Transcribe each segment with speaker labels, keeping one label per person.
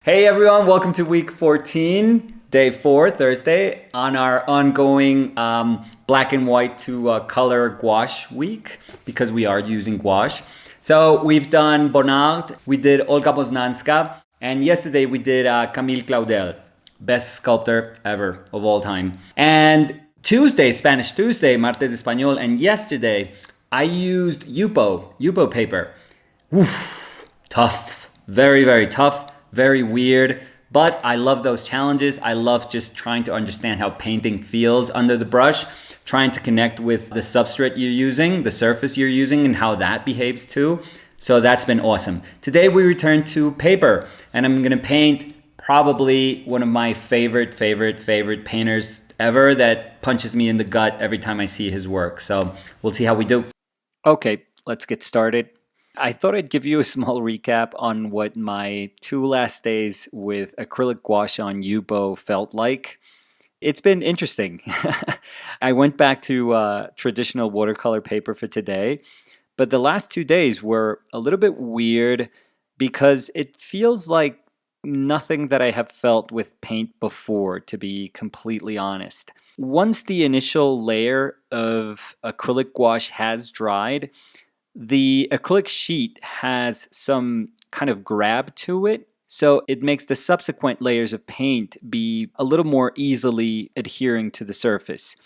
Speaker 1: Hey everyone, welcome to week 14, day 4, Thursday, on our ongoing black and white to color gouache week, because we are using gouache. So we've done Bonnard, we did Olga Poznanska, and yesterday we did Camille Claudel, best sculptor ever of all time. And Tuesday, Spanish Tuesday, Martes Español, and yesterday I used Yupo paper. Oof, tough, very, very tough. Very weird, but I love those challenges. I love just trying to understand how painting feels under the brush, trying to connect with the substrate you're using, the surface you're using, and how that behaves too. So that's been awesome. Today we return to paper, and I'm gonna paint probably one of my favorite painters ever that punches me in the gut every time I see his work. So we'll see how we do. Okay, let's get started. I thought I'd give you a small recap on what my 2 last days with acrylic gouache on Yupo felt like. It's been interesting. I went back to traditional watercolor paper for today, but the last 2 days were a little bit weird because it feels like nothing that I have felt with paint before, to be completely honest. Once the initial layer of acrylic gouache has dried, the acrylic sheet has some kind of grab to it, so it makes the subsequent layers of paint be a little more easily adhering to the surface.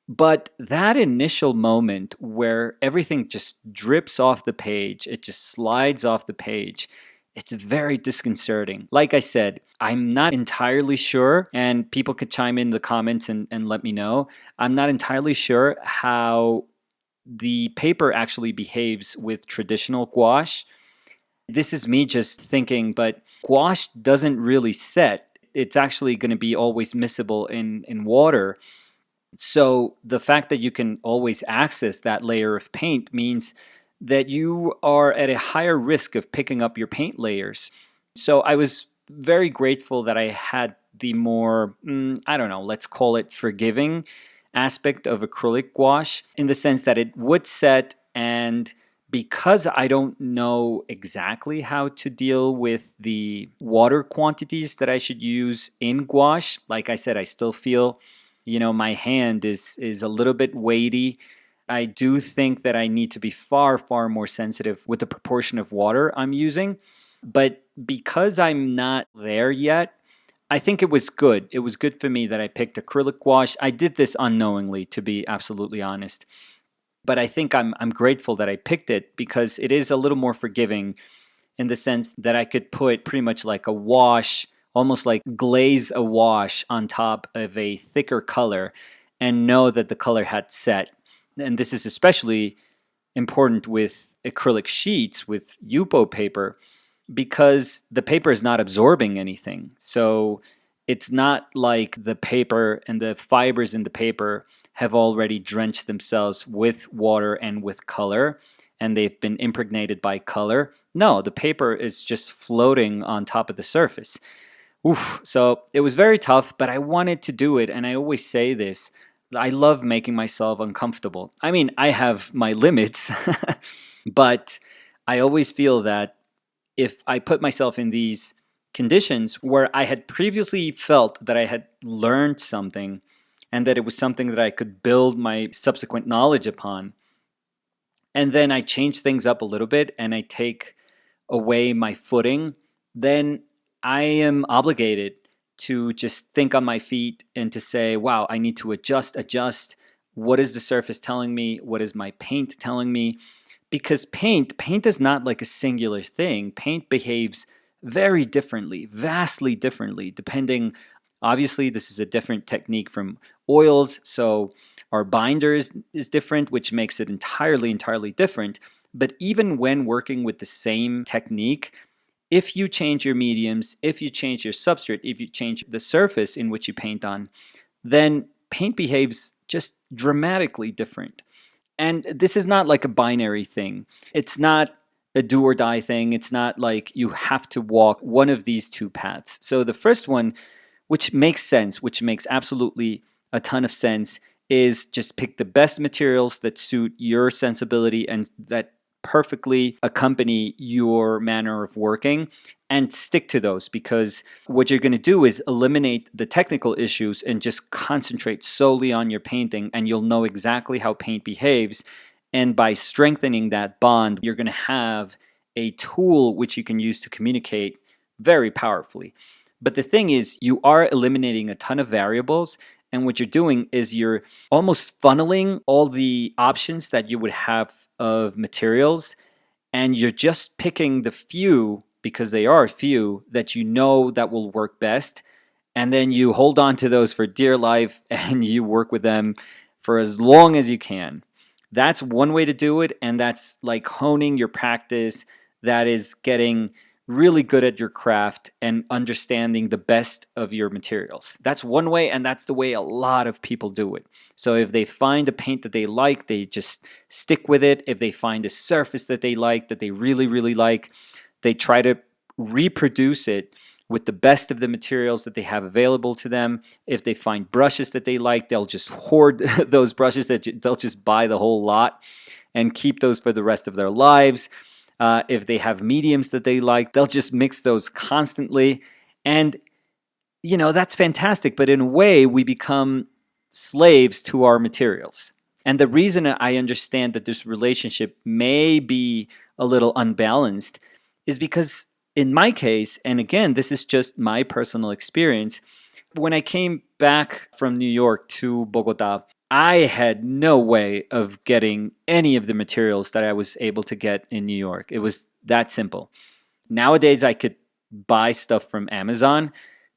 Speaker 1: But that initial moment where everything just drips off the page, it just slides off the page, it's very disconcerting. Like I said, I'm not entirely sure, and people could chime in the comments and let me know. I'm not entirely sure how the paper actually behaves with traditional gouache. This is me just thinking, but gouache doesn't really set. It's actually going to be always miscible in water. So the fact that you can always access that layer of paint means that you are at a higher risk of picking up your paint layers. So I was very grateful that I had the more, I don't know, let's call it forgiving aspect of acrylic gouache, in the sense that it would set, and because I don't know exactly how to deal with the water quantities that I should use in gouache, like I said, I still feel, my hand is a little bit weighty. I do think that I need to be far more sensitive with the proportion of water I'm using, but because I'm not there yet, I think it was good. It was good for me that I picked acrylic gouache. I did this unknowingly, to be absolutely honest. But I think I'm grateful that I picked it because it is a little more forgiving in the sense that I could put pretty much like a wash, almost like glaze a wash on top of a thicker color and know that the color had set. And this is especially important with acrylic sheets, with Yupo paper, because the paper is not absorbing anything. So it's not like the paper and the fibers in the paper have already drenched themselves with water and with color, and they've been impregnated by color. No, the paper is just floating on top of the surface. Oof. So it was very tough, but I wanted to do it, and I always say this. I love making myself uncomfortable. I mean, I have my limits, but I always feel that if I put myself in these conditions where I had previously felt that I had learned something and that it was something that I could build my subsequent knowledge upon, and then I change things up a little bit and I take away my footing, then I am obligated to just think on my feet and to say, wow, I need to adjust. What is the surface telling me? What is my paint telling me? Because paint is not like a singular thing. Paint behaves very differently, vastly differently, depending. Obviously, this is a different technique from oils, so our binder is different, which makes it entirely different. But even when working with the same technique, if you change your mediums, if you change your substrate, if you change the surface in which you paint on, then paint behaves just dramatically different. And this is not like a binary thing. It's not a do or die thing. It's not like you have to walk one of these two paths. So the first one, which makes sense, which makes absolutely a ton of sense, is just pick the best materials that suit your sensibility and that perfectly accompany your manner of working, and stick to those, because what you're going to do is eliminate the technical issues and just concentrate solely on your painting, and you'll know exactly how paint behaves. And by strengthening that bond, you're going to have a tool which you can use to communicate very powerfully. But the thing is, you are eliminating a ton of variables, and what you're doing is you're almost funneling all the options that you would have of materials, and you're just picking the few, because they are few, that you know that will work best. And then you hold on to those for dear life and you work with them for as long as you can. That's one way to do it, and that's like honing your practice. That is getting really good at your craft and understanding the best of your materials. That's one way, and that's the way a lot of people do it. So if they find a paint that they like, they just stick with it. If they find a surface that they like, that they really, really like, they try to reproduce it with the best of the materials that they have available to them. If they find brushes that they like, they'll just hoard those brushes. They'll just buy the whole lot and keep those for the rest of their lives. If they have mediums that they like, they'll just mix those constantly. And, that's fantastic. But in a way, we become slaves to our materials. And the reason I understand that this relationship may be a little unbalanced is because in my case, and again, this is just my personal experience, when I came back from New York to Bogota, I had no way of getting any of the materials that I was able to get in New York. It was that simple. Nowadays, I could buy stuff from Amazon,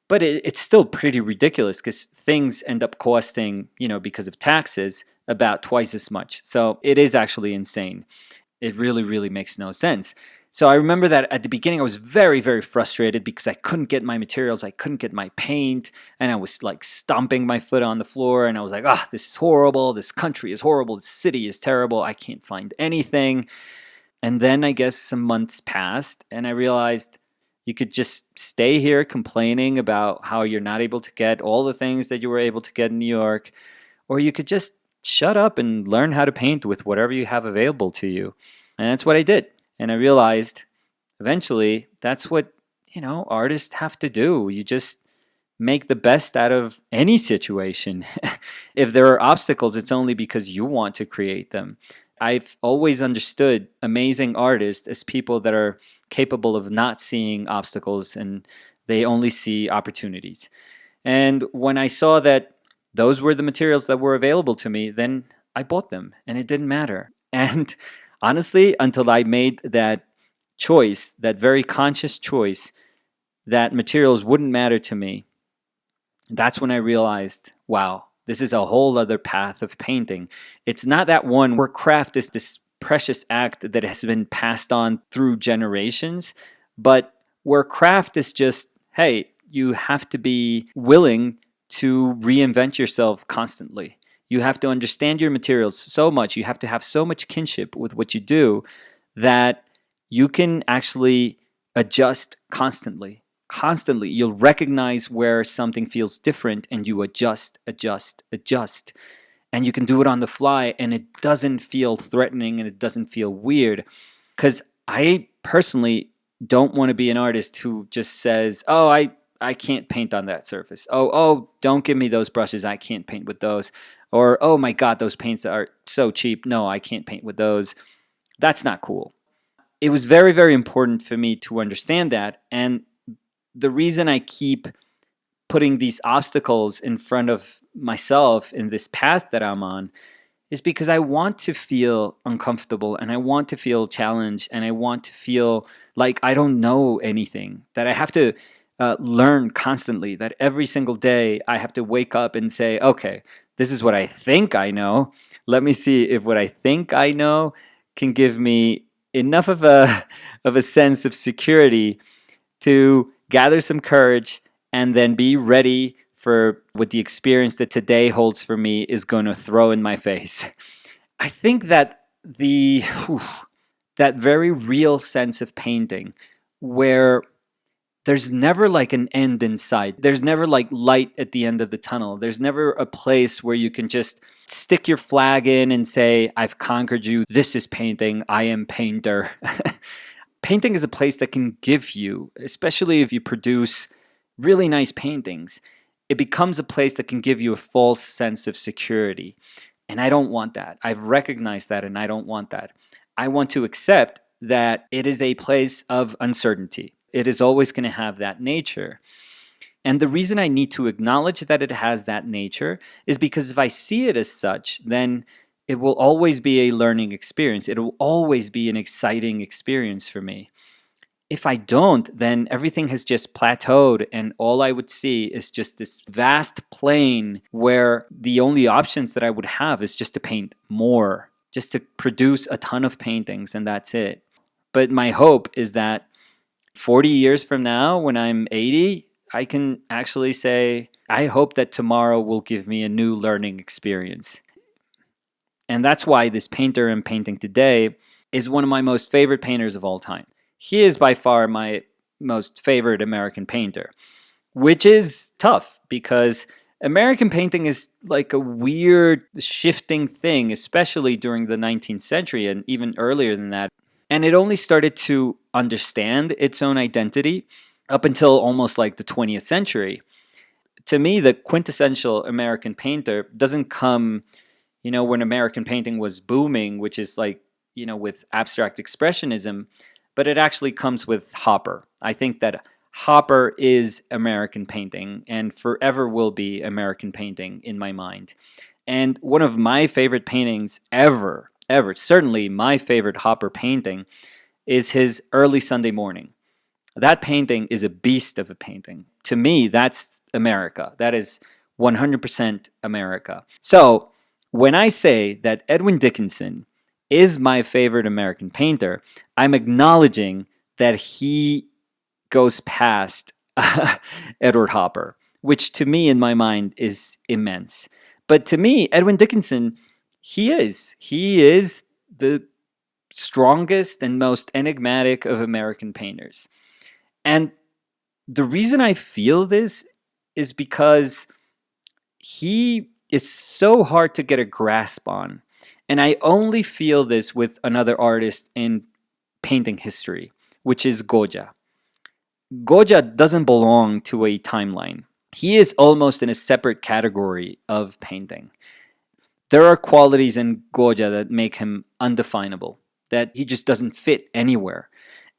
Speaker 1: but it's still pretty ridiculous because things end up costing, because of taxes, about twice as much. So it is actually insane. It really, really makes no sense. So I remember that at the beginning I was very, very frustrated because I couldn't get my materials, I couldn't get my paint, and I was like stomping my foot on the floor, and I was like, this is horrible, this country is horrible, this city is terrible, I can't find anything. And then I guess some months passed, and I realized you could just stay here complaining about how you're not able to get all the things that you were able to get in New York, or you could just shut up and learn how to paint with whatever you have available to you. And that's what I did. And I realized eventually that's what, artists have to do. You just make the best out of any situation. If there are obstacles, it's only because you want to create them. I've always understood amazing artists as people that are capable of not seeing obstacles, and they only see opportunities. And when I saw that those were the materials that were available to me, then I bought them, and it didn't matter. And honestly, until I made that choice, that very conscious choice, that materials wouldn't matter to me, that's when I realized, wow, this is a whole other path of painting. It's not that one where craft is this precious act that has been passed on through generations, but where craft is just, hey, you have to be willing to reinvent yourself constantly. You have to understand your materials so much, you have to have so much kinship with what you do that you can actually adjust constantly. Constantly, you'll recognize where something feels different and you adjust. And you can do it on the fly and it doesn't feel threatening and it doesn't feel weird. Because I personally don't want to be an artist who just says, I can't paint on that surface. Don't give me those brushes. I can't paint with those. Or, oh my God, those paints are so cheap. No, I can't paint with those. That's not cool. It was very, very important for me to understand that. And the reason I keep putting these obstacles in front of myself in this path that I'm on is because I want to feel uncomfortable and I want to feel challenged and I want to feel like I don't know anything, that I have to learn constantly, that every single day I have to wake up and say, okay, this is what I think I know. Let me see if what I think I know can give me enough of a sense of security to gather some courage and then be ready for what the experience that today holds for me is going to throw in my face. I think that that very real sense of painting where there's never like an end in sight. There's never like light at the end of the tunnel. There's never a place where you can just stick your flag in and say, I've conquered you. This is painting. I am painter. Painting is a place that can give you, especially if you produce really nice paintings, it becomes a place that can give you a false sense of security. And I don't want that. I've recognized that and I don't want that. I want to accept that it is a place of uncertainty. It is always going to have that nature. And the reason I need to acknowledge that it has that nature is because if I see it as such, then it will always be a learning experience. It will always be an exciting experience for me. If I don't, then everything has just plateaued and all I would see is just this vast plain where the only options that I would have is just to paint more, just to produce a ton of paintings and that's it. But my hope is that 40 years from now, when I'm 80, I can actually say, I hope that tomorrow will give me a new learning experience. And that's why this painter I'm painting today is one of my most favorite painters of all time. He is by far my most favorite American painter, which is tough because American painting is like a weird shifting thing, especially during the 19th century and even earlier than that. And it only started to understand its own identity up until almost like the 20th century. To me, the quintessential American painter doesn't come, when American painting was booming, which is like, with abstract expressionism, but it actually comes with Hopper. I think that Hopper is American painting and forever will be American painting in my mind. And one of my favorite paintings ever, certainly my favorite Hopper painting, is his Early Sunday Morning. That painting is a beast of a painting. To me, that's America. That is 100% America. So when I say that Edwin Dickinson is my favorite American painter, I'm acknowledging that he goes past Edward Hopper, which to me in my mind is immense. But to me, Edwin Dickinson, he is the strongest and most enigmatic of American painters. And the reason I feel this is because he is so hard to get a grasp on. And I only feel this with another artist in painting history, which is Gouache. Gouache doesn't belong to a timeline. He is almost in a separate category of painting. There are qualities in Gouache that make him undefinable, that he just doesn't fit anywhere.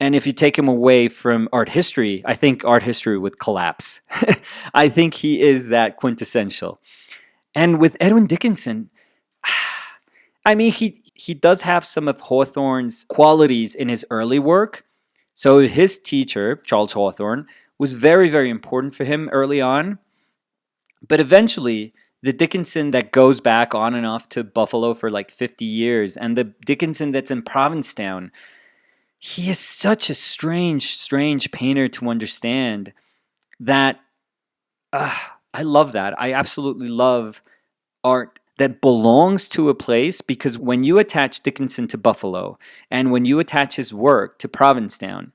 Speaker 1: And if you take him away from art history, I think art history would collapse. I think he is that quintessential. And with Edwin Dickinson, I mean, he does have some of Hawthorne's qualities in his early work. So his teacher, Charles Hawthorne, was very, very important for him early on. But eventually, the Dickinson that goes back on and off to Buffalo for like 50 years, and the Dickinson that's in Provincetown, he is such a strange painter to understand that I love that. I absolutely love art that belongs to a place, because when you attach Dickinson to Buffalo and when you attach his work to Provincetown,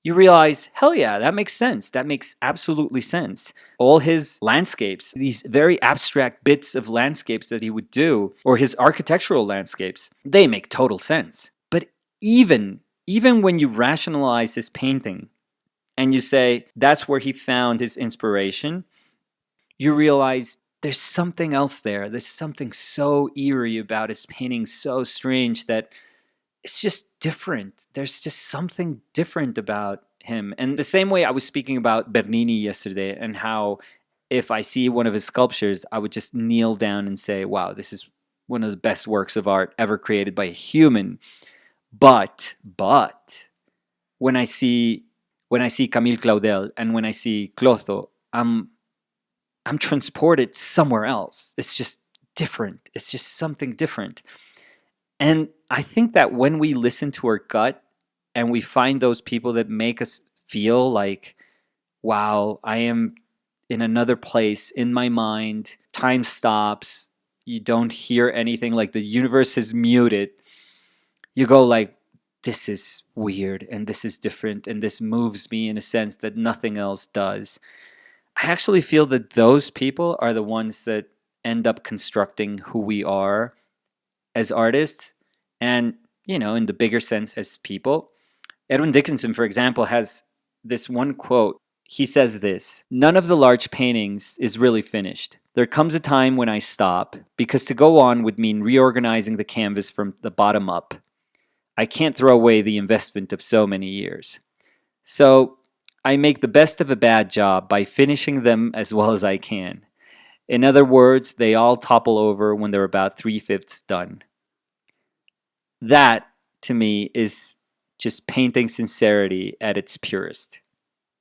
Speaker 1: you realize, hell yeah, that makes sense. That makes absolutely sense. All his landscapes, these very abstract bits of landscapes that he would do, or his architectural landscapes, they make total sense. But even when you rationalize his painting and you say that's where he found his inspiration, you realize there's something else there. There's something so eerie about his painting, so strange that it's just different. There's just something different about him. And the same way I was speaking about Bernini yesterday, and how if I see one of his sculptures, I would just kneel down and say, wow, this is one of the best works of art ever created by a human. But when I see Camille Claudel and when I see Clotho, I'm transported somewhere else. It's just different. It's just something different. And I think that when we listen to our gut and we find those people that make us feel like, wow, I am in another place in my mind, time stops, you don't hear anything, like the universe is muted, you go like, this is weird and this is different and this moves me in a sense that nothing else does. I actually feel that those people are the ones that end up constructing who we are as artists and, in the bigger sense as people. Edwin Dickinson, for example, has this one quote. He says this: "None of the large paintings is really finished. There comes a time when I stop, because to go on would mean reorganizing the canvas from the bottom up. I can't throw away the investment of so many years. So I make the best of a bad job by finishing them as well as I can. In other words, they all topple over when they're about 3/5 done." That, to me, is just painting sincerity at its purest.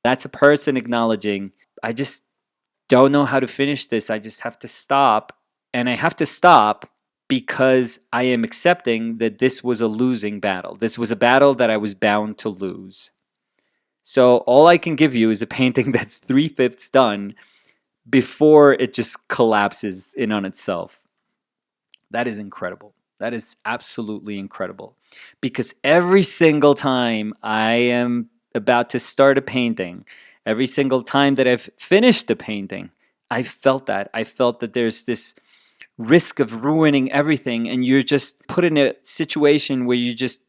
Speaker 1: That's a person acknowledging, I just don't know how to finish this. I just have to stop. And I have to stop because I am accepting that this was a losing battle. This was a battle that I was bound to lose. So all I can give you is a painting that's 3/5 done before it just collapses in on itself. That is incredible. That is absolutely incredible. Because every single time I am about to start a painting, every single time that I've finished a painting, I felt that. I felt that there's this risk of ruining everything, and you're just put in a situation where you just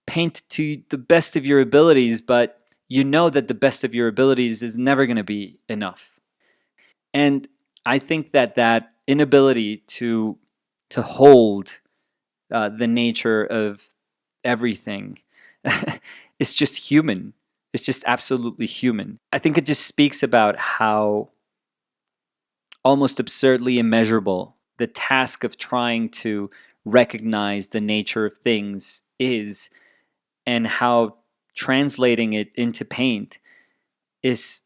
Speaker 1: paint to the best of your abilities, but you know that the best of your abilities is never going to be enough. And I think that that inability to hold the nature of everything is just human. It's just absolutely human. I think it just speaks about how almost absurdly immeasurable the task of trying to recognize the nature of things is, and how translating it into paint is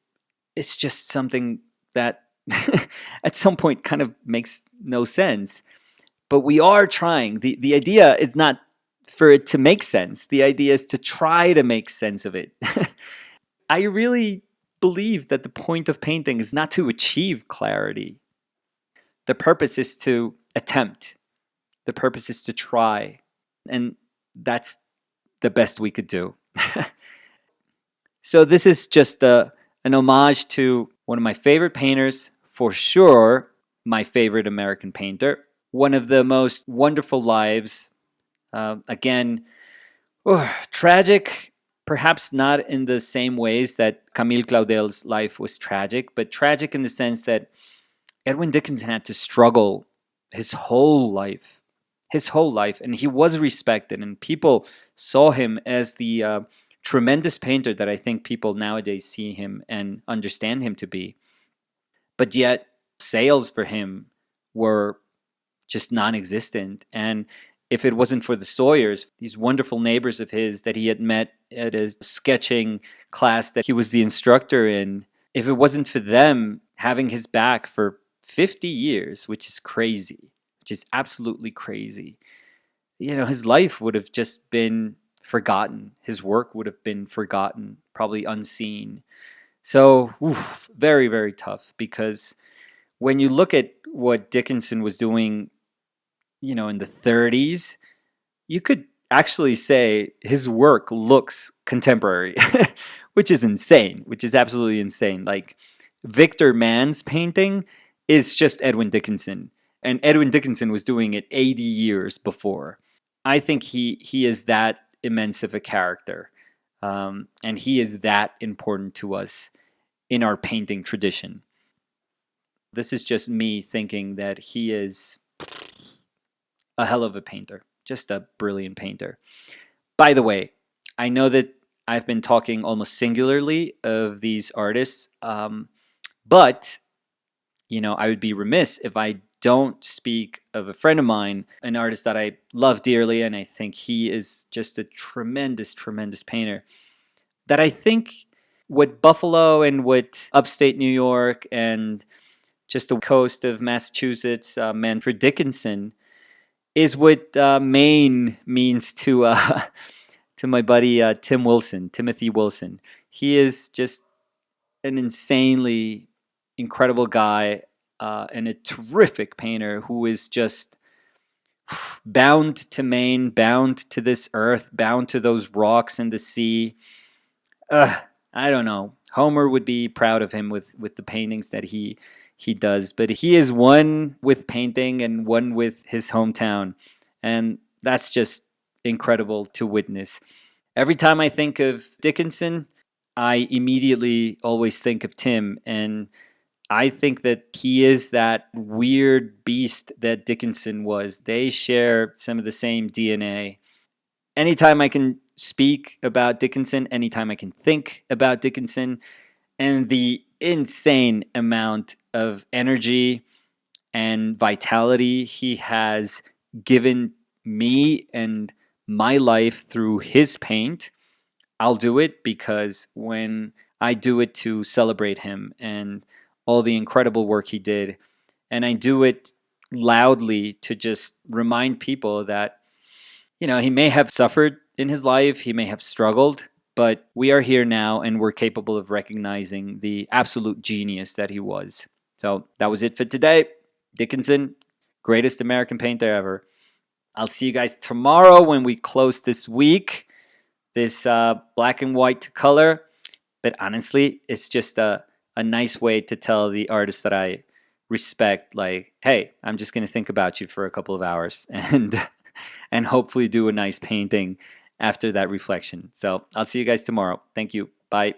Speaker 1: just something that at some point kind of makes no sense. But we are trying. The idea is not for it to make sense. The idea is to try to make sense of it. I really believe that the point of painting is not to achieve clarity. The purpose is to attempt. The purpose is to try. And that's the best we could do. So this is just an homage to one of my favorite painters, for sure, my favorite American painter. One of the most wonderful lives. Again, tragic, perhaps not in the same ways that Camille Claudel's life was tragic, but tragic in the sense that Edwin Dickinson had to struggle his whole life, and he was respected, and people saw him as the tremendous painter that I think people nowadays see him and understand him to be. But yet, sales for him were just non-existent. And if it wasn't for the Sawyers, these wonderful neighbors of his that he had met at a sketching class that he was the instructor in, if it wasn't for them having his back for 50 years, which is crazy, which is absolutely crazy, his life would have just been forgotten. His work would have been forgotten, probably unseen. So, very, very tough, because when you look at what Dickinson was doing, in the 30s, you could actually say his work looks contemporary, which is insane, which is absolutely insane. Like, Victor Mann's painting is just Edwin Dickinson, and Edwin Dickinson was doing it 80 years before. I think he is that immense of a character, and he is that important to us in our painting tradition. This is just me thinking that he is a hell of a painter, just a brilliant painter. By the way, I know that I've been talking almost singularly of these artists, but I would be remiss if I don't speak of a friend of mine, an artist that I love dearly, and I think he is just a tremendous, tremendous painter. That I think what Buffalo and what upstate New York and just the coast of Massachusetts meant for Dickinson is what Maine means to my buddy Timothy Wilson. He is just an insanely incredible guy and a terrific painter who is just bound to Maine, bound to this earth, bound to those rocks and the sea. I don't know. Homer would be proud of him with the paintings that he does, but he is one with painting and one with his hometown, and that's just incredible to witness. Every time I think of Dickinson, I immediately always think of Tim, and I think that he is that weird beast that Dickinson was. They share some of the same DNA. Anytime I can speak about Dickinson, anytime I can think about Dickinson, and the insane amount of energy and vitality he has given me and my life through his paint, I'll do it because when I do it to celebrate him and all the incredible work he did, and I do it loudly to just remind people that, he may have suffered in his life, he may have struggled, but we are here now and we're capable of recognizing the absolute genius that he was. So that was it for today. Dickinson, greatest American painter ever. I'll see you guys tomorrow when we close this week, this black and white to color. But honestly, it's just a nice way to tell the artists that I respect, like, hey, I'm just going to think about you for a couple of hours and hopefully do a nice painting after that reflection. So I'll see you guys tomorrow. Thank you. Bye.